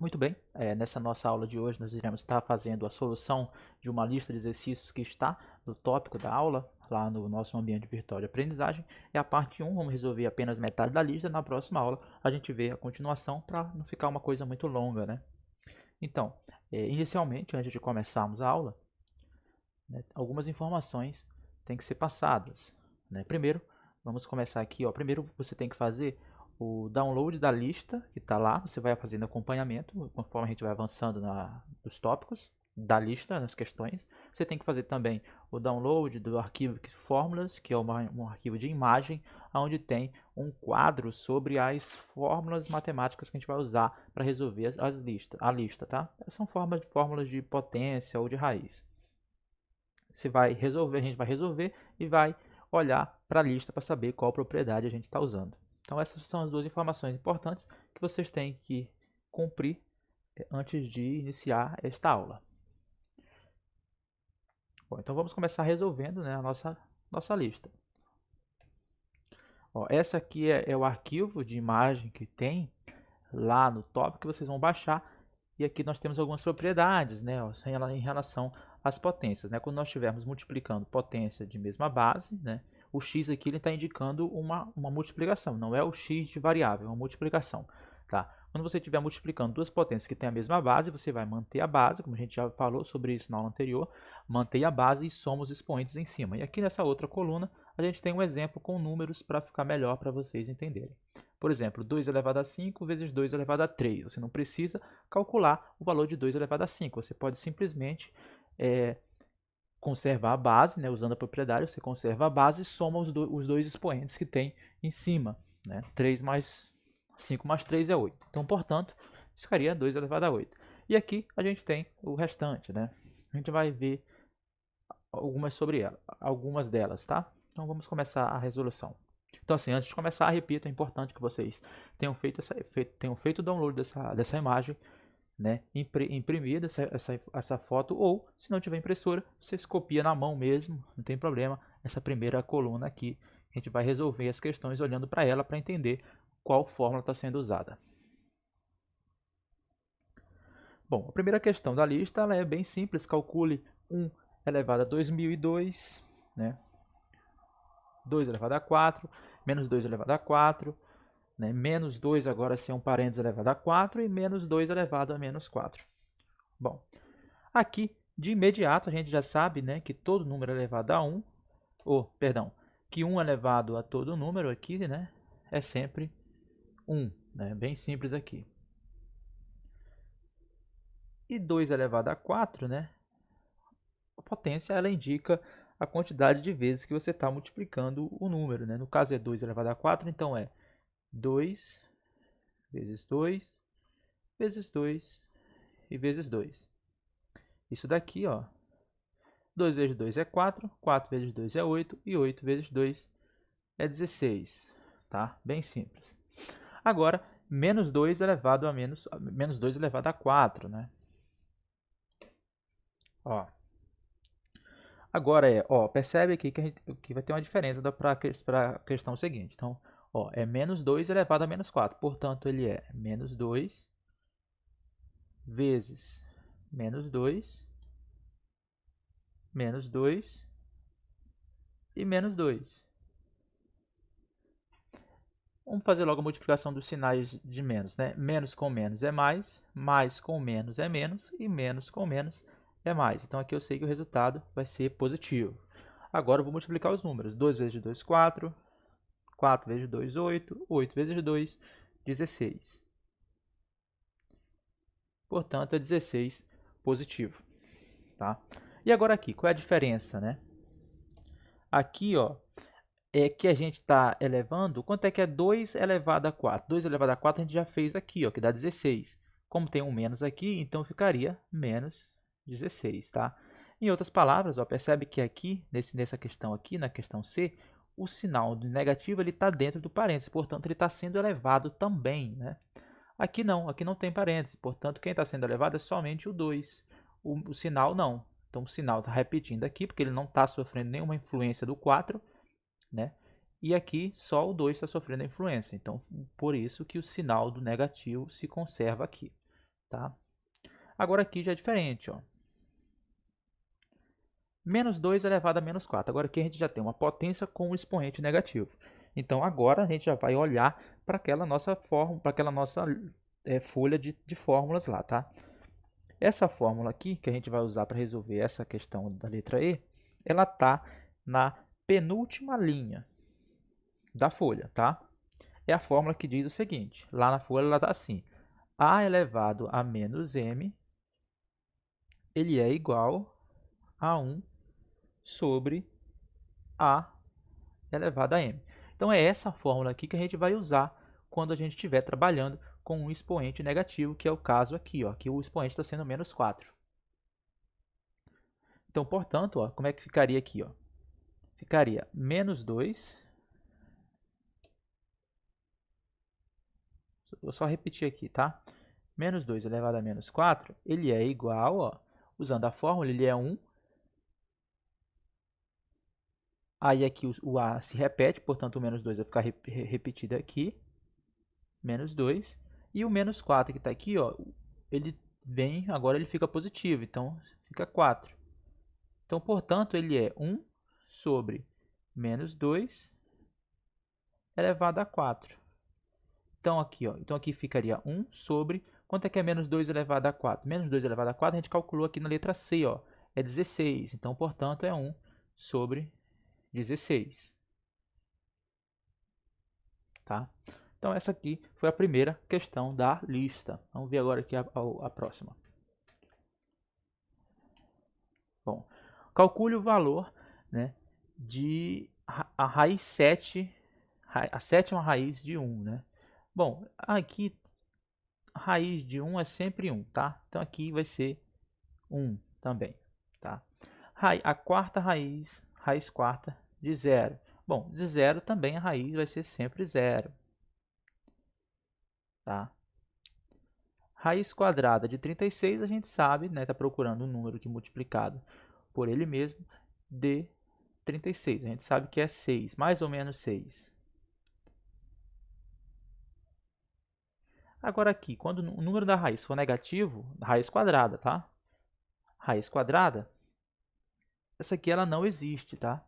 Muito bem, nessa nossa aula de hoje nós iremos estar fazendo a solução de uma lista de exercícios que está no tópico da aula, lá no nosso ambiente virtual de aprendizagem. É a parte 1, vamos resolver apenas metade da lista. Na próxima aula a gente vê a continuação para não ficar uma coisa muito longa, né? Então, inicialmente, antes de começarmos a aula, né, algumas informações têm que ser passadas, né? Primeiro, vamos começar aqui, ó. Primeiro você tem que fazer o download da lista que está lá. Você vai fazendo acompanhamento conforme a gente vai avançando nos tópicos da lista, nas questões. Você tem que fazer também o download do arquivo fórmulas, que é um arquivo de imagem, onde tem um quadro sobre as fórmulas matemáticas que a gente vai usar para resolver a lista, tá? São fórmulas de potência ou de raiz. Você vai resolver, a gente vai resolver e vai olhar para a lista para saber qual propriedade a gente está usando. Então essas são as duas informações importantes que vocês têm que cumprir antes de iniciar esta aula. Bom, então vamos começar resolvendo, né, a nossa lista. Ó, essa aqui é o arquivo de imagem que tem lá no tópico que vocês vão baixar. E aqui nós temos algumas propriedades, né, ó, em relação às potências, né? Quando nós estivermos multiplicando potência de mesma base, né, o x aqui está indicando uma multiplicação, não é o x de variável, é uma multiplicação. Tá? Quando você estiver multiplicando duas potências que têm a mesma base, você vai manter a base, como a gente já falou sobre isso na aula anterior, manter a base e soma os expoentes em cima. E aqui nessa outra coluna, a gente tem um exemplo com números para ficar melhor para vocês entenderem. Por exemplo, 2 elevado a 5 vezes 2 elevado a 3. Você não precisa calcular o valor de 2 elevado a 5. Você pode simplesmente conservar a base, né, usando a propriedade, você conserva a base e soma os dois expoentes que tem em cima. Né? 5 mais 3 é 8. Então, portanto, ficaria 2 elevado a 8. E aqui a gente tem o restante. Né? A gente vai ver algumas delas, tá? Então vamos começar a resolução. Então assim, antes de começar, repito, é importante que vocês tenham feito o download dessa imagem, né, imprimido essa foto, ou se não tiver impressora, vocês copiam na mão mesmo, não tem problema. Essa primeira coluna aqui, a gente vai resolver as questões olhando para ela para entender qual fórmula está sendo usada. Bom, a primeira questão da lista ela é bem simples, calcule 1 elevado a 2002, né? 2 elevado a 4, menos 2 elevado a 4, né? Menos 2 agora sem um parênteses elevado a 4 e menos 2 elevado a menos 4. Bom, aqui de imediato a gente já sabe, né, que todo número elevado a 1, que 1 elevado a todo número aqui, né, é sempre 1, né? Bem simples aqui. E 2 elevado a 4, né, a potência ela indica a quantidade de vezes que você está multiplicando o número, né? No caso é 2 elevado a 4, então é 2 vezes 2 vezes 2 e vezes 2. Isso daqui, ó, 2 vezes 2 é 4, 4 vezes 2 é 8 e 8 vezes 2 é 16, tá? Bem simples. Agora, menos 2 elevado a menos 2 elevado a 4, né? Ó. Agora percebe aqui que vai ter uma diferença para a questão seguinte. Então, ó, é menos 2 elevado a menos 4. Portanto, ele é menos 2 vezes menos 2, menos 2 e menos 2. Vamos fazer logo a multiplicação dos sinais de menos, né? Menos com menos é mais com menos é menos e menos com menos é mais. Então, aqui eu sei que o resultado vai ser positivo. Agora, eu vou multiplicar os números. 2 vezes 2, 4. 4 vezes 2, 8. 8 vezes 2, 16. Portanto, é 16 positivo. Tá? E agora aqui, qual é a diferença, né? Aqui, ó, é que a gente está elevando, quanto é que é 2 elevado a 4? 2 elevado a 4 a gente já fez aqui, ó, que dá 16. Como tem um menos aqui, então ficaria menos 16, tá? Em outras palavras, ó, percebe que aqui, nessa questão aqui, na questão C, o sinal do negativo está dentro do parênteses, portanto, ele está sendo elevado também, né? Aqui não tem parênteses, portanto, quem está sendo elevado é somente o 2. O sinal não. Então, o sinal está repetindo aqui, porque ele não está sofrendo nenhuma influência do 4, né? E aqui só o 2 está sofrendo a influência. Então, por isso que o sinal do negativo se conserva aqui. tá? Agora aqui já é diferente, ó. Menos 2 elevado a menos 4. Agora aqui a gente já tem uma potência com um expoente negativo. Então agora a gente já vai olhar para aquela nossa fórmula, para aquela nossa folha de fórmulas lá, tá? Essa fórmula aqui, que a gente vai usar para resolver essa questão da letra E, ela está na penúltima linha da folha, tá? É a fórmula que diz o seguinte, lá na folha ela está assim, a elevado a menos m, ele é igual a 1 sobre a elevado a m. Então é essa fórmula aqui que a gente vai usar quando a gente estiver trabalhando com um expoente negativo, que é o caso aqui, ó, que o expoente está sendo menos 4. Então, portanto, ó, como é que ficaria aqui? Ó? Ficaria menos 2. Vou só repetir aqui, tá? Menos 2 elevado a menos 4, ele é igual, ó, usando a fórmula, ele é 1. Aí aqui o A se repete, portanto o menos 2 vai ficar repetido aqui. Menos 2. E o menos 4 que está aqui, ó, ele vem, agora ele fica positivo, então fica 4. Então, portanto, ele é 1 sobre menos 2 elevado a 4. Então, aqui, ó, então aqui ficaria 1 sobre... Quanto é que é menos 2 elevado a 4? Menos 2 elevado a 4 a gente calculou aqui na letra C, ó, é 16. Então, portanto, é 1 sobre 16. Tá? Então, essa aqui foi a primeira questão da lista. Vamos ver agora aqui a próxima. Bom, calcule o valor, né, de a raiz 7, a sétima raiz de 1. Né? Bom, aqui a raiz de 1 é sempre 1, tá? Então, aqui vai ser 1 também. Tá? A quarta raiz quarta de 0. Bom, de 0 também a raiz vai ser sempre 0. Tá? Raiz quadrada de 36, a gente sabe, né, está procurando um número que multiplicado por ele mesmo, de 36. A gente sabe que é 6, mais ou menos 6. Agora aqui, quando o número da raiz for negativo, raiz quadrada, tá? Raiz quadrada, essa aqui ela não existe, tá?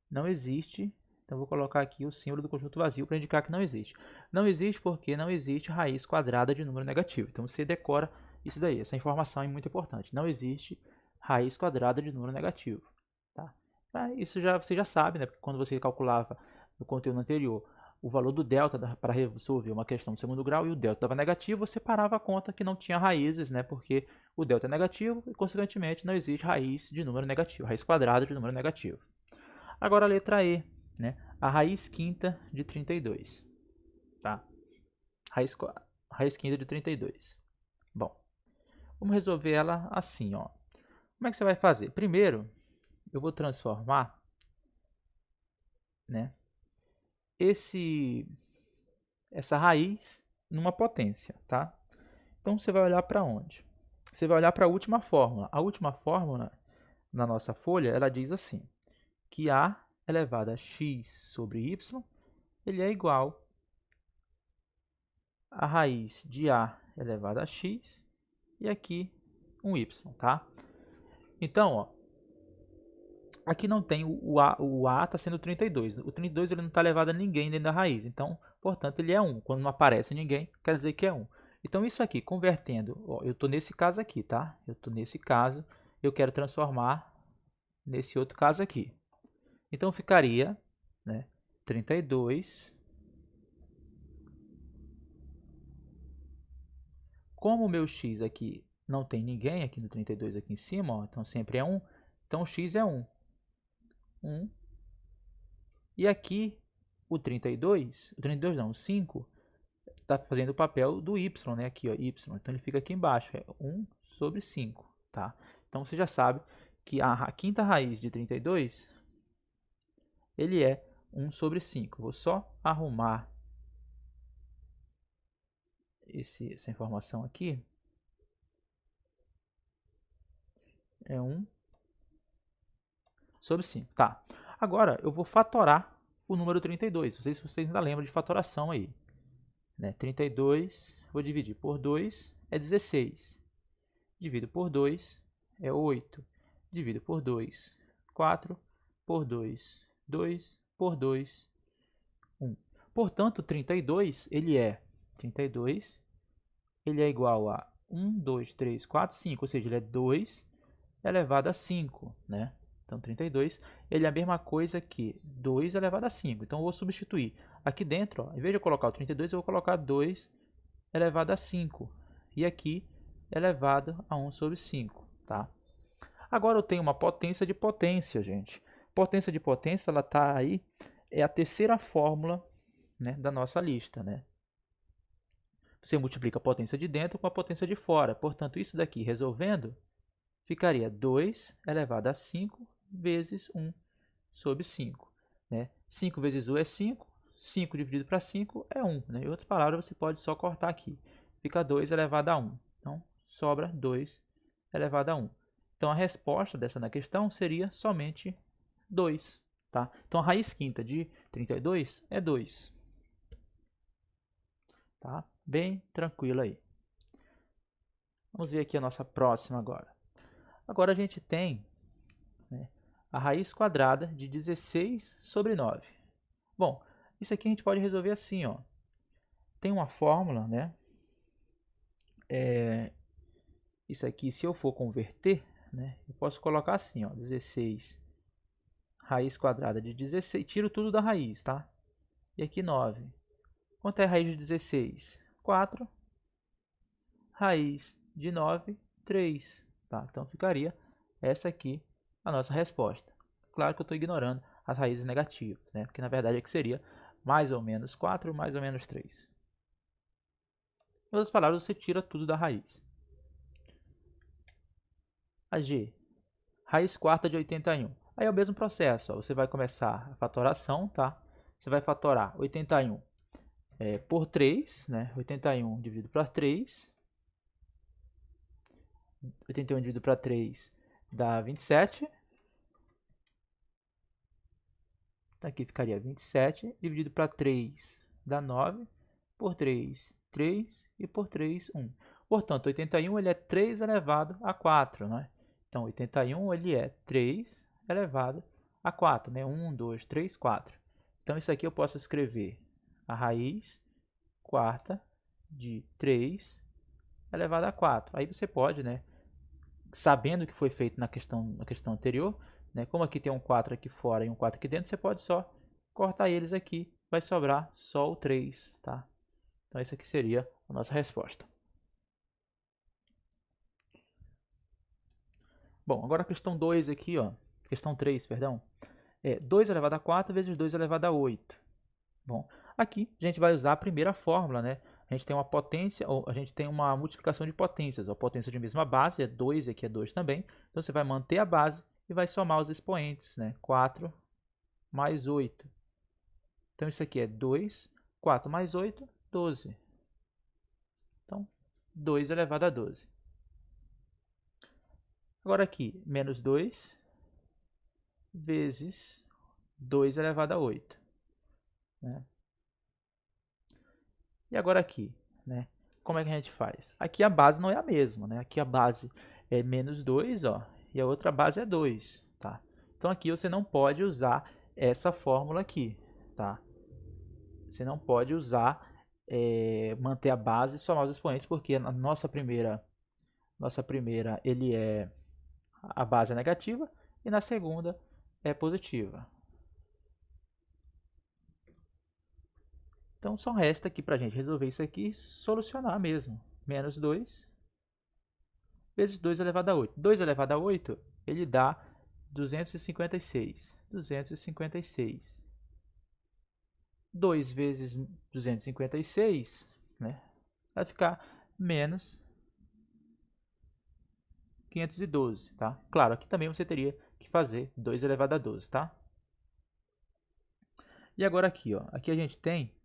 Não existe, então vou colocar aqui o símbolo do conjunto vazio para indicar que não existe. Não existe porque não existe raiz quadrada de número negativo. Então você decora isso daí, essa informação é muito importante. Não existe raiz quadrada de número negativo. Tá? Isso você já sabe, né? Porque quando você calculava no conteúdo anterior o valor do delta para resolver uma questão de segundo grau e o delta estava negativo, você parava a conta que não tinha raízes, né? Porque o delta é negativo e, consequentemente, não existe raiz de número negativo, raiz quadrada de número negativo. Agora a letra E, né? A raiz quinta de 32. Tá? Raiz quinta de 32. Bom, vamos resolver ela assim, ó. Como é que você vai fazer? Primeiro, eu vou transformar, né, essa raiz numa potência, tá? Então você vai olhar para onde? Você vai olhar para a última fórmula. A última fórmula na nossa folha, ela diz assim, que a elevado a x sobre y, ele é igual a raiz de a elevado a x e aqui um y, tá? Então, ó, aqui não tem o a está sendo 32. O 32 ele não está elevado a ninguém dentro da raiz. Então, portanto, ele é 1. Quando não aparece ninguém, quer dizer que é 1. Então, isso aqui, convertendo, ó, eu estou nesse caso aqui, tá? Eu estou nesse caso, eu quero transformar nesse outro caso aqui. Então, ficaria, né, 32. Como o meu x aqui não tem ninguém, aqui no 32 aqui em cima, ó, então sempre é 1, então o x é 1. 1. E aqui o 32 não, o 5, está fazendo o papel do y, né? Aqui, ó, y. Então ele fica aqui embaixo, é 1 sobre 5, tá? Então você já sabe que a quinta raiz de 32, ele é 1 sobre 5. Vou só arrumar essa informação aqui. É 1 sobre 5, tá? Agora eu vou fatorar o número 32. Não sei se vocês ainda lembram de fatoração aí. Né? 32 Vou dividir por 2, é 16. Divido por 2, é 8. Divido por 2, 4. Por 2, 2. Por 2, 1. Portanto, 32, ele é igual a 1, 2, 3, 4, 5. Ou seja, ele é 2 elevado a 5, né? Então, 32, ele é a mesma coisa que 2 elevado a 5. Então, eu vou substituir. Aqui dentro, ó, em vez de eu colocar o 32, eu vou colocar 2 elevado a 5. E aqui, elevado a 1 sobre 5, tá? Agora, eu tenho uma potência de potência, gente. Potência de potência, ela está aí, é a terceira fórmula, né, da nossa lista, né? Você multiplica a potência de dentro com a potência de fora. Portanto, isso daqui, resolvendo, ficaria 2 elevado a 5 vezes 1 sobre 5. Né? 5 vezes 1 é 5, 5 dividido para 5 é 1. Né? Em outras palavras, você pode só cortar aqui. Fica 2 elevado a 1. Então, sobra 2 elevado a 1. Então, a resposta dessa na questão seria somente 2. Tá? Então, a raiz quinta de 32 é 2. Tá? Bem tranquilo aí. Vamos ver aqui a nossa próxima agora. Agora a gente tem, né, a raiz quadrada de 16 sobre 9. Bom, isso aqui a gente pode resolver assim, ó. Tem uma fórmula, né? Isso aqui, se eu for converter, né, eu posso colocar assim, ó, 16 raiz quadrada de 16, tiro tudo da raiz, tá? E aqui 9. Quanto é a raiz de 16? 4. Raiz de 9, 3. Tá? Então, ficaria essa aqui a nossa resposta. Claro que eu estou ignorando as raízes negativas, né? Porque, na verdade, aqui seria mais ou menos 4, mais ou menos 3. Em outras palavras, você tira tudo da raiz. A G, raiz quarta de 81. Aí é o mesmo processo. Ó. Você vai começar a fatoração, tá? Você vai fatorar 81 por 3, né? 81 dividido por 3. 81 dividido para 3 dá 27. Aqui ficaria 27 dividido para 3 dá 9. Por 3, 3 e por 3, 1. Portanto, 81 ele é 3 elevado a 4. Né? Então, 81 ele é 3 elevado a 4. Né? 1, 2, 3, 4. Então, isso aqui eu posso escrever a raiz quarta de 3 elevado a 4. Aí você pode, né, sabendo o que foi feito na questão anterior, né, como aqui tem um 4 aqui fora e um 4 aqui dentro, você pode só cortar eles aqui, vai sobrar só o 3, tá? Então, essa aqui seria a nossa resposta. Bom, agora a questão 2 aqui, ó, questão 3, perdão, é 2 elevado a 4 vezes 2 elevado a 8. Bom, aqui a gente vai usar a primeira fórmula, né? A gente tem uma potência, ou a gente tem uma multiplicação de potências. A potência de mesma base é 2, aqui é 2 também. Então, você vai manter a base e vai somar os expoentes, né? 4 mais 8. Então, isso aqui é 2, 4 mais 8, 12. Então, 2 elevado a 12. Agora aqui, menos 2 vezes 2 elevado a 8. Né? E agora aqui, né? Como é que a gente faz? Aqui a base não é a mesma, né? Aqui a base é menos 2, ó, e a outra base é 2, tá? Então aqui você não pode usar essa fórmula aqui, tá? Você não pode usar, manter a base e somar os expoentes, porque a nossa primeira a base é negativa e na segunda é positiva. Então, só resta aqui para a gente resolver isso aqui e solucionar mesmo. Menos 2 vezes 2 elevado a 8. 2 elevado a 8, ele dá 256. 256. 2 vezes 256, né, vai ficar menos 512, tá? Claro, aqui também você teria que fazer 2 elevado a 12, tá? E agora aqui, ó, aqui a gente tem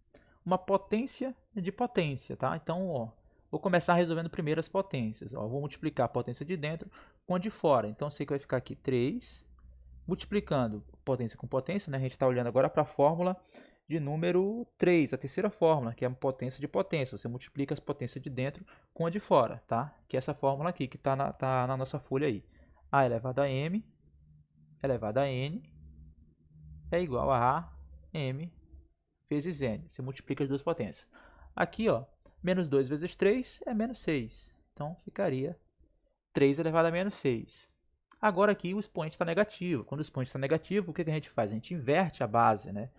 uma potência de potência, tá? Então, ó, vou começar resolvendo primeiro as potências. Ó, vou multiplicar a potência de dentro com a de fora. Então, eu sei que vai ficar aqui 3, multiplicando potência com potência, né? A gente está olhando agora para a fórmula de número 3, a terceira fórmula, que é a potência de potência. Você multiplica as potências de dentro com a de fora, tá? Que é essa fórmula aqui, que está na nossa folha aí. A elevado a m elevado a n é igual a m vezes n. Você multiplica as duas potências. Aqui, ó, menos 2 vezes 3 é menos 6. Então, ficaria 3 elevado a menos 6. Agora aqui o expoente está negativo. Quando o expoente está negativo, o que a gente faz? A gente inverte a base, né?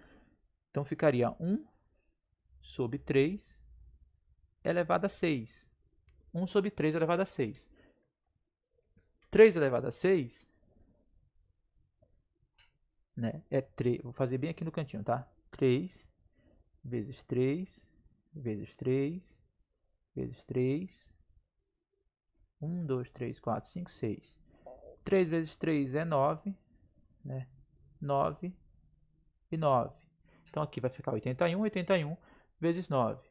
Então, ficaria 1 sobre 3 elevado a 6. 1 sobre 3 elevado a 6. 3 elevado a 6, né? É 3. Vou fazer bem aqui no cantinho, tá? 3 vezes 3 vezes 3 vezes 3. 1, 2, 3, 4, 5, 6. 3 vezes 3 é 9, né? 9 e 9. Então, aqui vai ficar 81, 81 vezes 9.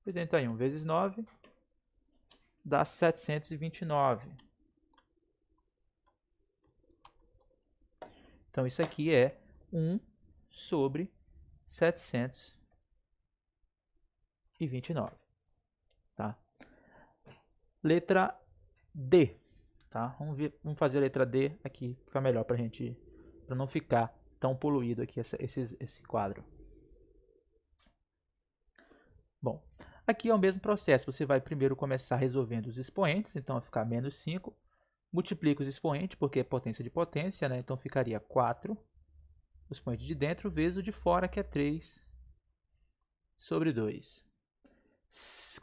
81 vezes 9 dá 729. Então, isso aqui é 1 sobre 729. Tá? Letra D. Tá? Vamos fazer a letra D aqui, fica melhor para não ficar tão poluído aqui esse quadro. Bom, aqui é o mesmo processo. Você vai primeiro começar resolvendo os expoentes, então vai ficar menos 5. Multiplica os expoentes, porque é potência de potência, né? Então ficaria 4, o expoente de dentro, vezes o de fora, que é 3 sobre 2.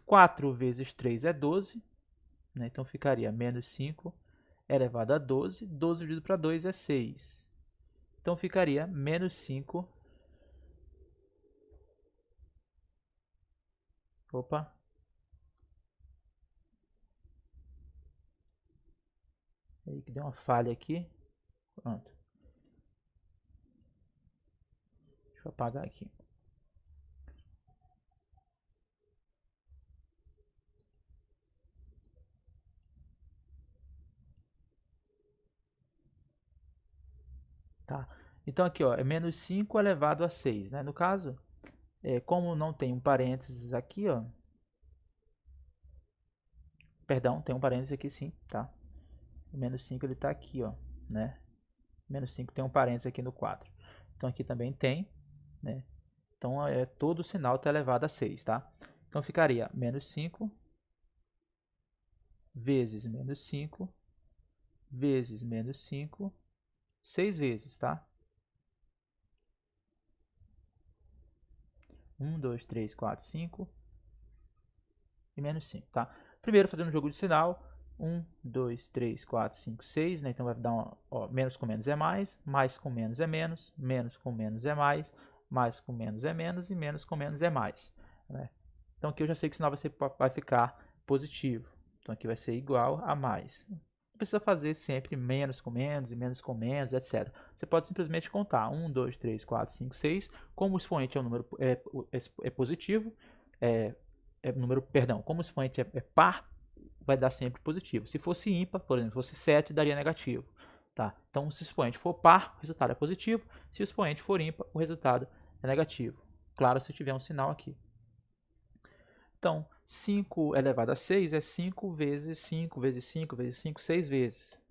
4 vezes 3 é 12, né? Então ficaria menos 5 elevado a 12. 12 dividido para 2 é 6. Então ficaria menos 5. Opa! Aí que deu uma falha aqui. Pronto. Deixa eu apagar aqui. Tá? Então aqui, ó, é menos 5 elevado a 6, né? No caso, como não tem um parênteses aqui, ó. Perdão, tem um parênteses aqui sim, tá? O menos 5 ele está aqui, ó, né? Menos 5 tem um parênteses aqui no quadro. Então aqui também tem, né? Então todo o sinal está elevado a 6, tá? Então ficaria menos 5 vezes menos 5 vezes menos 5, 6 vezes, tá? 1, 2, 3, 4, 5 e menos 5, tá? Primeiro fazendo o jogo de sinal, 1, 2, 3, 4, 5, 6, né? Então vai dar menos com menos é mais com menos é menos com menos é mais com menos é menos e menos com menos é mais, né? Então aqui eu já sei que o sinal vai ficar positivo. Então aqui vai ser igual a mais. Não precisa fazer sempre menos com menos e menos com menos, etc. Você pode simplesmente contar 1, 2, 3, 4, 5, 6. Como o expoente é um número positivo, como o expoente é par, vai dar sempre positivo. Se fosse ímpar, por exemplo, fosse 7, daria negativo. Tá? Então, se o expoente for par, o resultado é positivo. Se o expoente for ímpar, o resultado é negativo. Claro, se tiver um sinal aqui. Então, 5 elevado a 6 é 5 vezes 5 vezes 5 vezes 5, 6 vezes.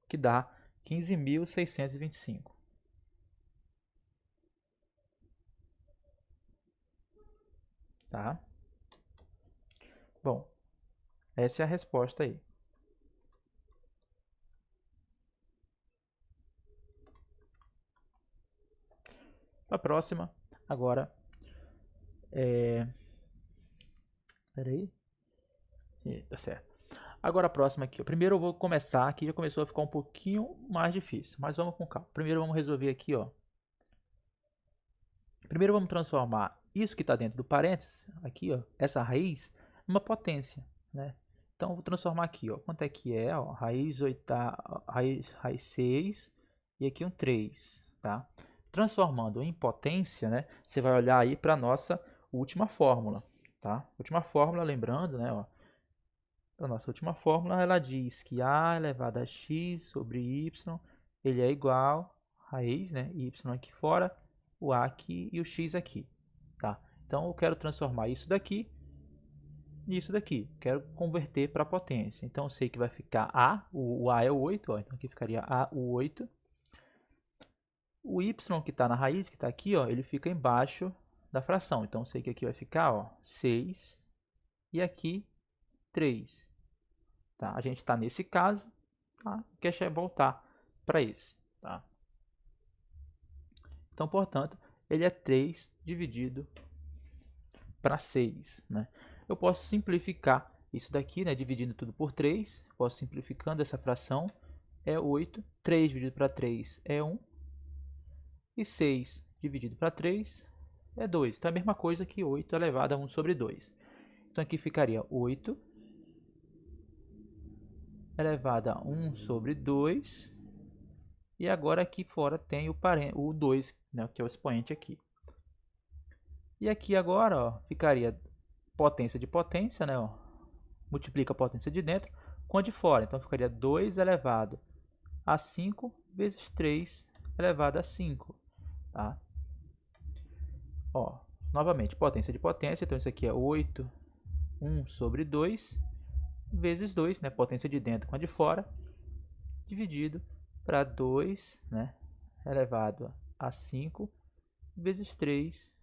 Que dá 15.625. Tá? Bom, essa é a resposta aí. A próxima, agora, peraí. Tá certo. Agora a próxima aqui. Primeiro eu vou começar aqui, já começou a ficar um pouquinho mais difícil, mas vamos com calma. Primeiro vamos resolver aqui, ó. Primeiro vamos transformar isso que está dentro do parênteses, aqui, ó, essa raiz, numa potência, né? Então eu vou transformar aqui, ó. Quanto é que é, ó? Raiz 6 e aqui um 3, tá? Transformando em potência, né? Você vai olhar aí para a nossa última fórmula, tá? Última fórmula, lembrando, né, ó. A nossa última fórmula, ela diz que a elevado a x sobre y, ele é igual a raiz, né? Y aqui fora, o A aqui e o X aqui, tá? Então, eu quero transformar isso daqui nisso daqui. Quero converter para potência. Então, eu sei que vai ficar A, o A é o 8, ó, então aqui ficaria A, o 8. O Y que está na raiz, que está aqui, ó, ele fica embaixo da fração. Então, eu sei que aqui vai ficar, ó, 6 e aqui 3. Tá? A gente está nesse caso, tá? Quer voltar para esse. Tá? Então, portanto, ele é 3 dividido para 6. Né? Eu posso simplificar isso daqui, né? Dividindo tudo por 3. Posso simplificando essa fração. É 8. 3 dividido para 3 é 1. E 6 dividido para 3 é 2. Então, é a mesma coisa que 8 elevado a 1 sobre 2. Então, aqui ficaria 8 elevado a 1 sobre 2. E agora aqui fora tem o 2, né, que é o expoente aqui. E aqui agora, ó, ficaria potência de potência, né, ó, multiplica a potência de dentro com a de fora. Então, ficaria 2 elevado a 5 vezes 3 elevado a 5. Tá? Ó, novamente, potência de potência. Então, isso aqui é 8, 1 sobre 2, vezes 2, né, potência de dentro com a de fora, dividido para 2, né, elevado a 5, vezes 3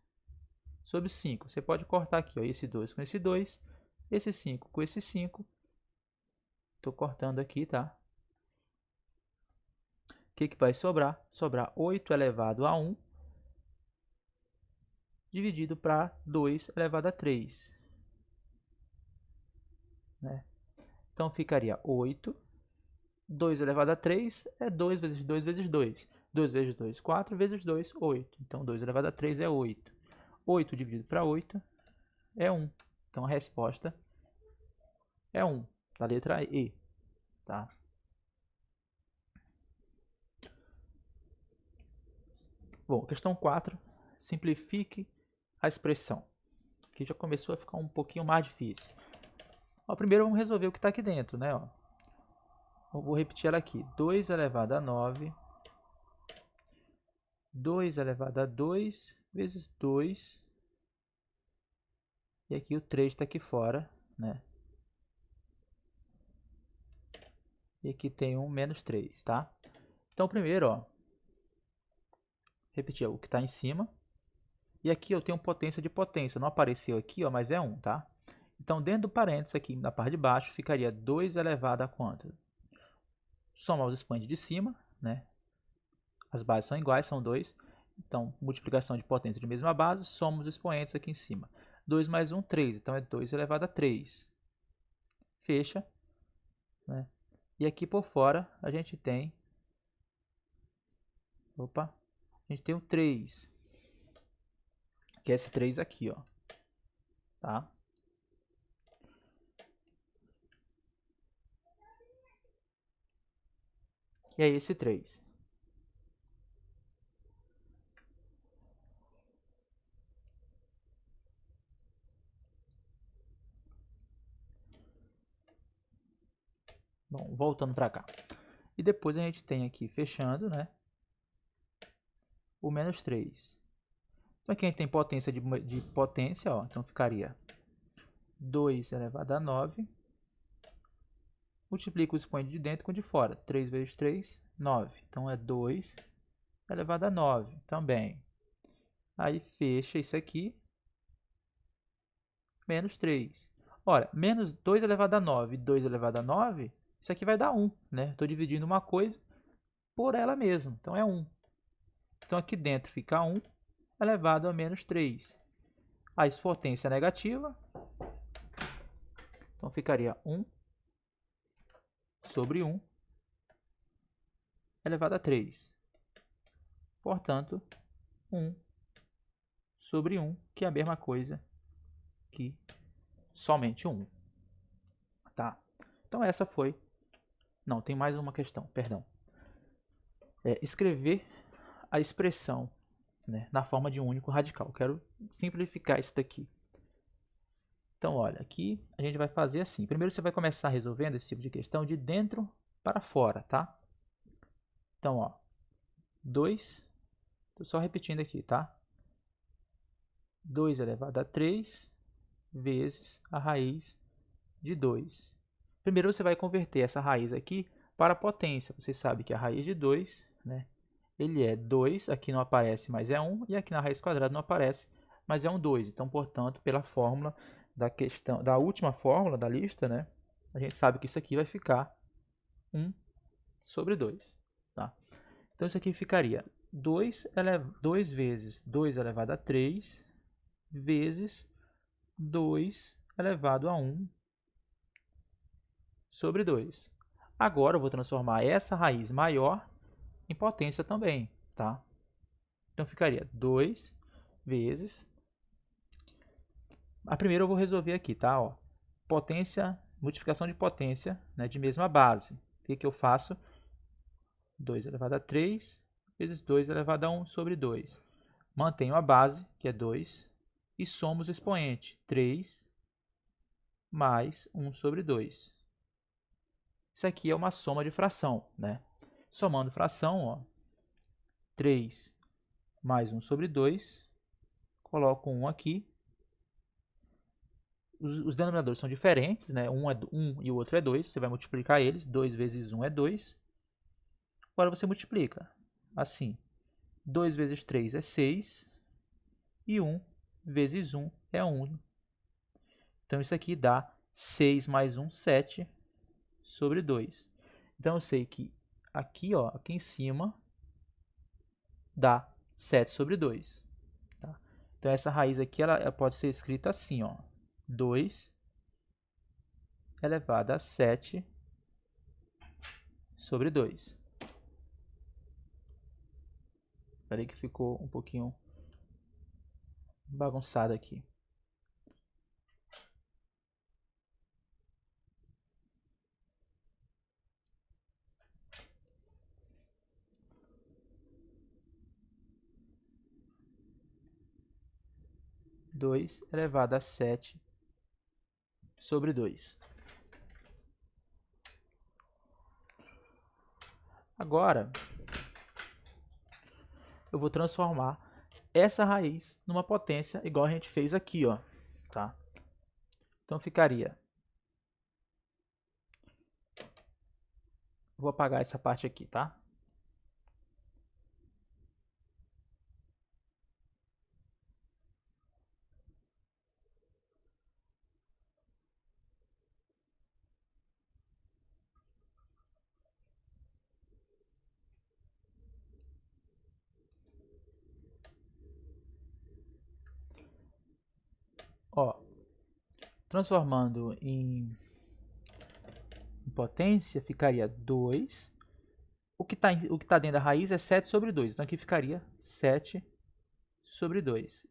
sobre 5. Você pode cortar aqui, ó, esse 2 com esse 2, esse 5 com esse 5. Estou cortando aqui, tá? O que vai sobrar? Sobrar 8 elevado a 1, dividido para 2 elevado a 3. Né? Então, ficaria 8. 2 elevado a 3 é 2 vezes 2 vezes 2. 2 vezes 2, 4 vezes 2, 8. Então, 2 elevado a 3 é 8. 8 dividido para 8 é 1. Então, a resposta é 1, da letra E. Tá? Bom, questão 4. Simplifique a expressão. Aqui já começou a ficar um pouquinho mais difícil. Ó, primeiro, vamos resolver o que está aqui dentro, né? Ó. Eu vou repetir ela aqui. 2 elevado a 9. 2 elevado a 2 vezes 2. E aqui o 3 está aqui fora, né? E aqui tem um menos 3, tá? Então, primeiro, ó, repetir o que está em cima. E aqui eu tenho potência de potência. Não apareceu aqui, ó, mas é 1, tá? Então, dentro do parênteses, aqui na parte de baixo, ficaria 2 elevado a quanto? Somar os expoentes de cima, né? As bases são iguais, são 2. Então, multiplicação de potência de mesma base, soma os expoentes aqui em cima. 2 mais 1, 3. Então, é 2 elevado a 3. Fecha. Né? E aqui por fora, a gente tem... Opa! A gente tem o 3. Que é esse 3 aqui, ó. Tá? E é esse 3. Bom, voltando para cá. E depois a gente tem aqui, fechando, né? O menos 3. Então aqui a gente tem potência de potência, ó. Então ficaria 2 elevado a 9. Multiplica o expoente de dentro com o de fora. 3 vezes 3, 9. Então é 2 elevado a 9 também. Aí fecha isso aqui. Menos 3. Ora, menos 2 elevado a 9 e 2 elevado a 9, isso aqui vai dar 1, né? Estou dividindo uma coisa por ela mesma, então é 1. Então aqui dentro fica 1 elevado a menos 3. A potência negativa, então ficaria 1 sobre 1 elevado a 3. Portanto, 1 sobre 1, que é a mesma coisa que somente 1. Tá? Então essa foi... Não, tem mais uma questão, perdão. Escrever a expressão, né, na forma de um único radical. Eu quero simplificar isso daqui. Então, olha, aqui a gente vai fazer assim. Primeiro você vai começar resolvendo esse tipo de questão de dentro para fora, tá? Então, ó, 2, estou só repetindo aqui, tá? 2 elevado a 3 vezes a raiz de 2. Primeiro você vai converter essa raiz aqui para a potência. Você sabe que a raiz de 2, né, ele é 2, aqui não aparece, mas é 1, e aqui na raiz quadrada não aparece, mas é um 2. Então, portanto, pela fórmula da última fórmula da lista, né, a gente sabe que isso aqui vai ficar 1 sobre 2. Tá? Então, isso aqui ficaria 2 vezes 2 elevado a 3 vezes 2 elevado a 1 sobre 2. Agora, eu vou transformar essa raiz maior em potência também, tá? Então, ficaria 2 vezes... A primeira eu vou resolver aqui, tá? Ó, potência, multiplicação de potência, né, de mesma base. O que eu faço? 2 elevado a 3 vezes 2 elevado a 1 sobre 2. Mantenho a base, que é 2, e somo os expoentes. 3 mais 1 sobre 2. Isso aqui é uma soma de fração, né? Somando fração, ó, 3 mais 1 sobre 2, coloco 1 aqui. Os denominadores são diferentes, né? Um é 1 e o outro é 2, você vai multiplicar eles, 2 vezes 1 é 2. Agora você multiplica, assim, 2 vezes 3 é 6, e 1 vezes 1 é 1. Então, isso aqui dá 6 mais 1, 7 sobre 2. Então, eu sei que aqui, ó, aqui em cima, dá 7 sobre 2. Tá? Então, essa raiz aqui ela pode ser escrita assim, ó, 2 elevado a 7 sobre 2. Espera aí que ficou um pouquinho bagunçado aqui. Dois elevado a 7 sobre 2. Agora, eu vou transformar essa raiz numa potência igual a gente fez aqui, ó, tá? Então, ficaria... Vou apagar essa parte aqui, tá? Ó, transformando em potência, ficaria 2. O que está dentro da raiz é 7 sobre 2. Então, aqui ficaria 7 sobre 2.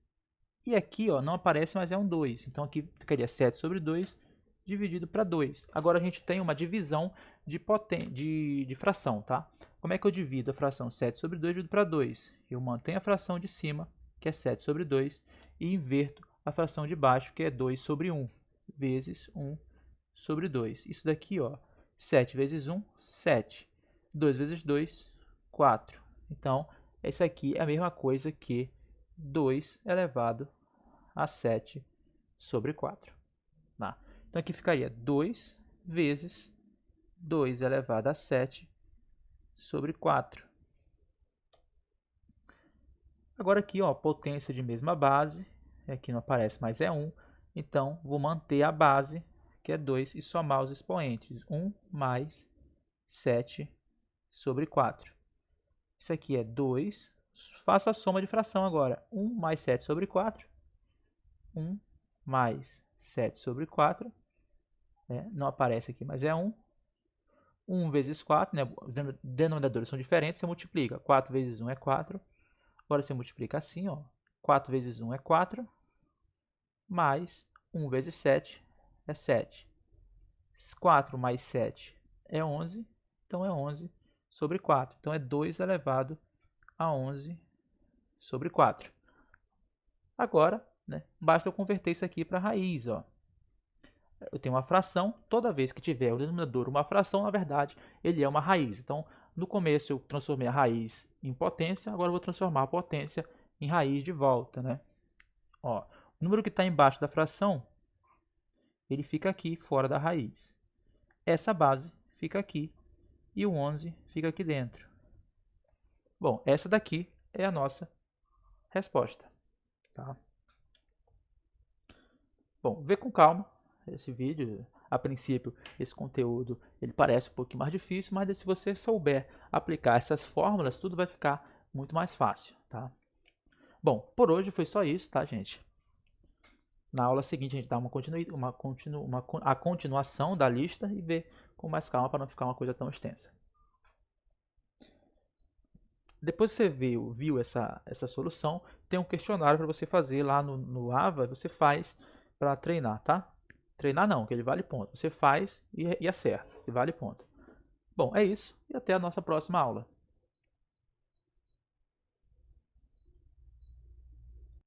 E aqui, ó, não aparece, mas é um 2. Então, aqui ficaria 7 sobre 2 dividido para 2. Agora, a gente tem uma divisão de fração, tá? Como é que eu divido a fração 7 sobre 2 dividido para 2? Eu mantenho a fração de cima, que é 7 sobre 2, e inverto a fração de baixo, que é 2 sobre 1, vezes 1 sobre 2. Isso daqui, ó, 7 vezes 1, 7. 2 vezes 2, 4. Então, esse aqui é a mesma coisa que 2 elevado a 7 sobre 4. Tá? Então, aqui ficaria 2 vezes 2 elevado a 7 sobre 4. Agora aqui, ó, potência de mesma base. Aqui não aparece, mas é 1. Então, vou manter a base, que é 2, e somar os expoentes. 1 mais 7 sobre 4. Isso aqui é 2. Faço a soma de fração agora. 1 mais 7 sobre 4. 1 mais 7 sobre 4. Não aparece aqui, mas é 1. 1 vezes 4, né? Os denominadores são diferentes, você multiplica. 4 vezes 1 é 4. Agora você multiplica assim, ó. 4 vezes 1 é 4. Mais 1 vezes 7 é 7. 4 mais 7 é 11. Então, é 11 sobre 4. Então, é 2 elevado a 11 sobre 4. Agora, né, basta eu converter isso aqui para a raiz, ó. Eu tenho uma fração, toda vez que tiver o denominador uma fração, na verdade, ele é uma raiz. Então, No começo eu transformei a raiz em potência, agora eu vou transformar a potência em raiz de volta, né? Ó, o número que está embaixo da fração, ele fica aqui fora da raiz. Essa base fica aqui e o 11 fica aqui dentro. Bom, essa daqui é a nossa resposta. Tá? Bom, vê com calma esse vídeo. A princípio, esse conteúdo ele parece um pouquinho mais difícil, mas se você souber aplicar essas fórmulas, tudo vai ficar muito mais fácil. Tá? Bom, por hoje foi só isso, tá, gente? Na aula seguinte, a gente dá a continuação da lista e vê com mais calma para não ficar uma coisa tão extensa. Depois que você viu essa solução, tem um questionário para você fazer lá no Ava, você faz para treinar, tá? Treinar não, que ele vale ponto. Você faz e acerta, e vale ponto. Bom, é isso e até a nossa próxima aula.